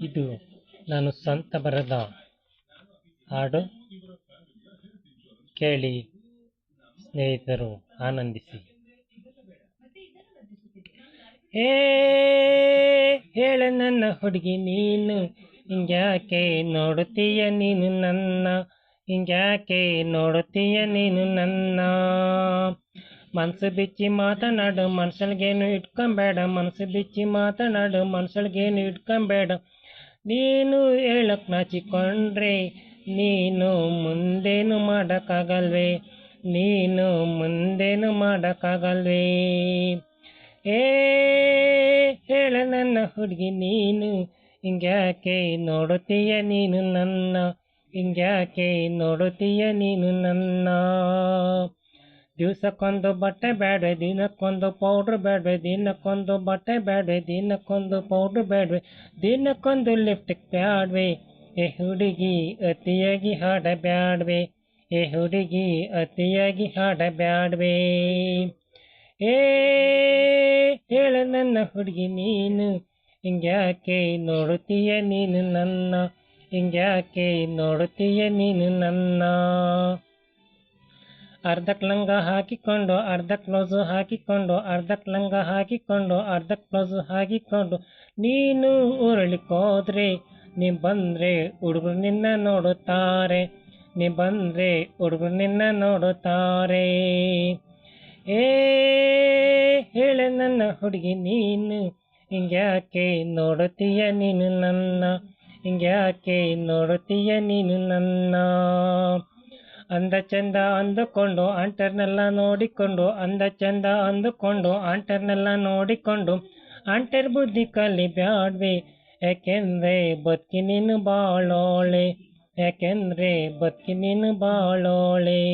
ಇದು ನಾನು ಸ್ವಂತ ಬರೆದ ಹಾಡು. ಕೇಳಿ ಸ್ನೇಹಿತರು, ಆನಂದಿಸಿ. ಏ ಹೇಳ ನನ್ನ ಹುಡುಗಿ ನೀನು, ಹಿಂಗ್ಯಾಕೆ ನೋಡುತ್ತೀಯ ನೀನು ನನ್ನ, ಹಿಂಗ್ಯಾಕೆ ನೋಡುತ್ತೀಯ ನೀನು ನನ್ನ. ಮನಸ್ಸು ಬಿಚ್ಚಿ ಮಾತನಾಡು, ಮನಸ್ಸೊಳಗೇನು ಇಟ್ಕೊಂಬೇಡ, ಮನಸ್ಸು ಬಿಚ್ಚಿ ಮಾತನಾಡು, ಮನಸ್ಸೊಳಗೇನು ಇಟ್ಕೊಂಬೇಡ. ನೀನು ಹೇಳಕ್ ನಾಚಿಕೊಂಡ್ರೆ ನೀನು ಮುಂದೇನು ಮಾಡೋಕ್ಕಾಗಲ್ವೇ, ನೀನು ಮುಂದೇನು ಮಾಡೋಕ್ಕಾಗಲ್ವೇ. ಏ ಹೇಳ ನನ್ನ ಹುಡುಗಿ ನೀನು, ಹಿಂಗ್ಯಾಕೆ ನೋಡುತ್ತೀಯ ನೀನು ನನ್ನ, ಹಿಂಗ್ಯಾಕೆ ನೋಡುತ್ತೀಯ ನೀನು ನನ್ನ. ದಿವ್ಸಕ್ಕೊಂದು ಬಟ್ಟೆ ಬೇಡ, ದಿನಕ್ಕೊಂದು ಪೌಡ್ರ್ ಬೇಡವೆ, ದಿನಕ್ಕೊಂದು ಬಟ್ಟೆ ಬೇಡವೆ, ದಿನಕ್ಕೊಂದು ಪೌಡ್ರ್ ಬೇಡವೆ, ದಿನಕ್ಕೊಂದು ಲಿಫ್ಟಿಕ್ ಬ್ಯಾಡ್ವೆ. ಏ ಹುಡುಗಿ ಅತಿಯಾಗಿ ಹಾಡಬ್ಯಾಡ್ವೆ, ಏ ಹುಡುಗಿ ಅತಿಯಾಗಿ ಹಾಡಬ್ಯಾಡ್ವೆ. ಏ ಹೇಳ ನನ್ನ ಹುಡುಗಿ ನೀನು, ಹಿಂಗ್ಯಾಕೆ ನೋಡುತ್ತೀಯ ನೀನು ನನ್ನ, ಹಿಂಗ್ಯಾಕೆ ನೋಡುತ್ತೀಯ ನೀನು ನನ್ನ. ಅರ್ಧಕ್ಕೆ ಲಂಗ ಹಾಕಿಕೊಂಡು, ಅರ್ಧಕ್ಕೆ ಬ್ಲೌಸು ಹಾಕಿಕೊಂಡು, ಅರ್ಧಕ್ಕೆ ಲಂಗ ಹಾಕಿಕೊಂಡು, ಅರ್ಧಕ್ಕೆ ಬ್ಲೌಸು ಹಾಕಿಕೊಂಡು ನೀನು ಉರುಳಿಕೋದ್ರೆ, ನೀ ಬಂದರೆ ಹುಡುಗರು ನಿನ್ನ ನೋಡುತ್ತಾರೆ, ನೀ ಬಂದರೆ ಹುಡುಗರು ನಿನ್ನ ನೋಡುತ್ತಾರೆ. ಏ ಹೇಳ ನನ್ನ ಹುಡುಗಿ ನೀನು, ಹಿಂಗ್ಯಾಕೆ ನೋಡುತ್ತೀಯ ನೀನು ನನ್ನ, ಹಿಂಗ್ಯಾಕೆ ನೋಡುತ್ತೀಯ ನೀನು ನನ್ನ. ಅಂದ ಚಂದ ಅಂದುಕೊಂಡು ಆಂಟರ್ನೆಲ್ಲ ನೋಡಿಕೊಂಡು, ಅಂದ ಚಂದ ಅಂದುಕೊಂಡು ಆಂಟರ್ನೆಲ್ಲ ನೋಡಿಕೊಂಡು, ಆಂಟರ್ ಬುದ್ಧಿ ಕಲಿ ಬ್ಯಾಡ್ವೆ, ಯಾಕೆಂದರೆ ಬದುಕಿ ನೀನು ಬಾಳೋಳೆ, ಯಾಕೆಂದರೆ ಬದುಕಿ ನೀನು ಬಾಳೋಳೆ.